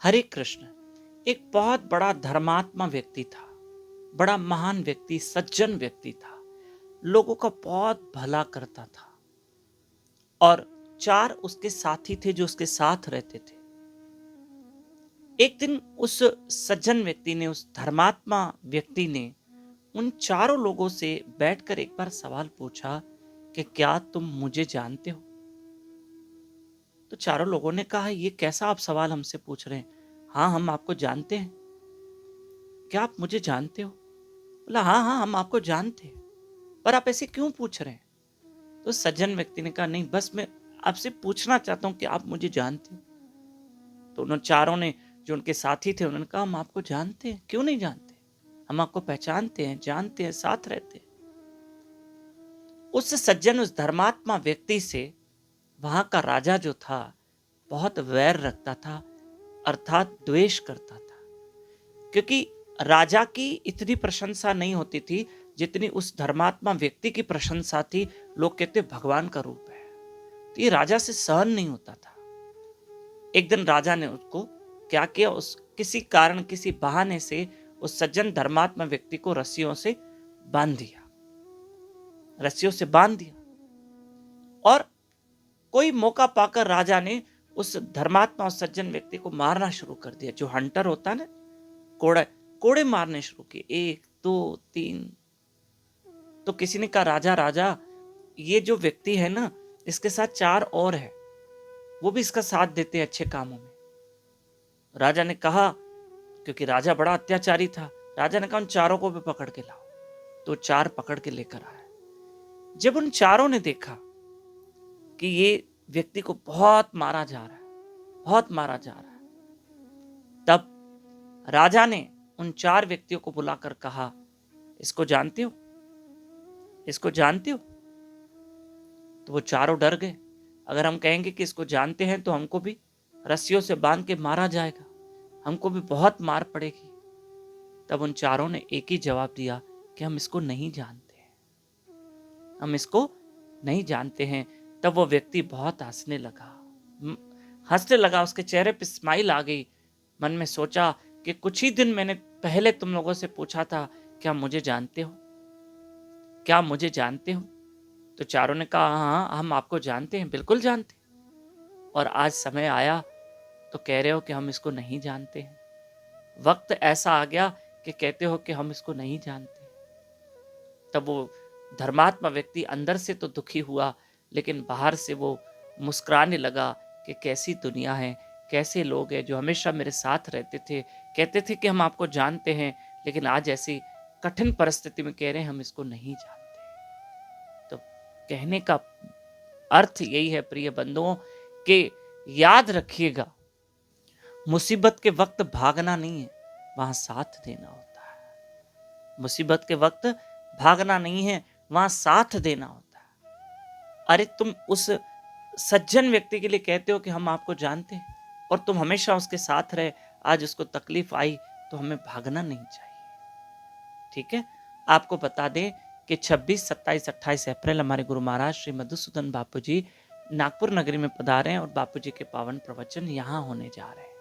हरे कृष्ण। एक बहुत बड़ा धर्मात्मा व्यक्ति था, बड़ा महान व्यक्ति, सज्जन व्यक्ति था, लोगों का बहुत भला करता था। और 4 उसके साथी थे जो उसके साथ रहते थे। एक दिन उस सज्जन व्यक्ति ने, उस धर्मात्मा व्यक्ति ने उन चारों लोगों से बैठकर एक बार सवाल पूछा कि क्या तुम मुझे जानते हो? तो चारों लोगों ने कहा, ये कैसा आप सवाल हमसे पूछ रहे हैं? हाँ, हम आपको जानते हैं। क्या आप मुझे जानते हो? बोला, हाँ हाँ, हम आपको जानते हैं, पर आप ऐसे क्यों पूछ रहे हैं? तो सज्जन व्यक्ति ने कहा, नहीं, बस मैं आपसे पूछना चाहता हूं कि आप मुझे जानते हो। तो उन चारों ने, जो उनके साथी थे, उन्होंने कहा, हम आपको जानते हैं। क्यों नहीं जानते? हम आपको पहचानते हैं, जानते हैं, साथ रहते हैं। उस सज्जन, उस धर्मात्मा व्यक्ति से वहां का राजा जो था बहुत वैर रखता था, अर्थात द्वेष करता था। क्योंकि राजा की इतनी प्रशंसा नहीं होती थी जितनी उस धर्मात्मा व्यक्ति की प्रशंसा थी। लोग कहते भगवान का रूप है। तो ये राजा से सहन नहीं होता था। एक दिन राजा ने उसको क्या किया, उस किसी कारण, किसी बहाने से उस सज्जन धर्मात्मा व्यक्ति को रस्सियों से बांध दिया, रस्सियों से बांध दिया। और कोई मौका पाकर राजा ने उस धर्मात्मा और सज्जन व्यक्ति को मारना शुरू कर दिया। जो हंटर होता है ना, कोड़े कोड़े मारने शुरू किए, 1 2 3। तो किसी ने कहा, राजा राजा, ये जो व्यक्ति है ना, इसके साथ 4 और है, वो भी इसका साथ देते हैं अच्छे कामों में। राजा ने कहा, क्योंकि राजा बड़ा अत्याचारी था, राजा ने कहा, उन चारों को भी पकड़ के लाओ। तो 4 पकड़ के लेकर आया। जब उन चारों ने देखा कि ये व्यक्ति को बहुत मारा जा रहा है, बहुत मारा जा रहा है, तब राजा ने उन 4 व्यक्तियों को बुलाकर कहा, इसको जानते हो? इसको जानते हो? तो वो चारों डर गए। अगर हम कहेंगे कि इसको जानते हैं तो हमको भी रस्सियों से बांध के मारा जाएगा, हमको भी बहुत मार पड़ेगी। तब उन चारों ने एक ही जवाब दिया कि हम इसको नहीं जानते हैं, हम इसको नहीं जानते हैं। तब वो व्यक्ति बहुत हंसने लगा, हंसने लगा, उसके चेहरे पे स्माइल आ गई। मन में सोचा कि कुछ ही दिन मैंने पहले तुम लोगों से पूछा था, क्या मुझे जानते हो? क्या मुझे जानते हो? तो चारों ने कहा, हाँ हम आपको जानते हैं, बिल्कुल जानते हैं। और आज समय आया तो कह रहे हो कि हम इसको नहीं जानते हैं। वक्त ऐसा आ गया कि कहते हो कि हम इसको नहीं जानते। तब वो धर्मात्मा व्यक्ति अंदर से तो दुखी हुआ, लेकिन बाहर से वो मुस्कुराने लगा कि कैसी दुनिया है, कैसे लोग हैं जो हमेशा मेरे साथ रहते थे, कहते थे कि हम आपको जानते हैं, लेकिन आज ऐसी कठिन परिस्थिति में कह रहे हैं हम इसको नहीं जानते। तो कहने का अर्थ यही है प्रिय बंधुओं, कि याद रखिएगा, मुसीबत के वक्त भागना नहीं है, वहां साथ देना होता है। मुसीबत के वक्त भागना नहीं है, वहां साथ देना होता है। अरे तुम उस सज्जन व्यक्ति के लिए कहते हो कि हम आपको जानते हैं, और तुम हमेशा उसके साथ रहे, आज उसको तकलीफ आई तो हमें भागना नहीं चाहिए। ठीक है, आपको बता दें कि 26, 27, 28 अप्रैल हमारे गुरु महाराज श्री मधुसूदन बापू जी नागपुर नगरी में पधारे हैं और बापू जी के पावन प्रवचन यहाँ होने जा रहे हैं।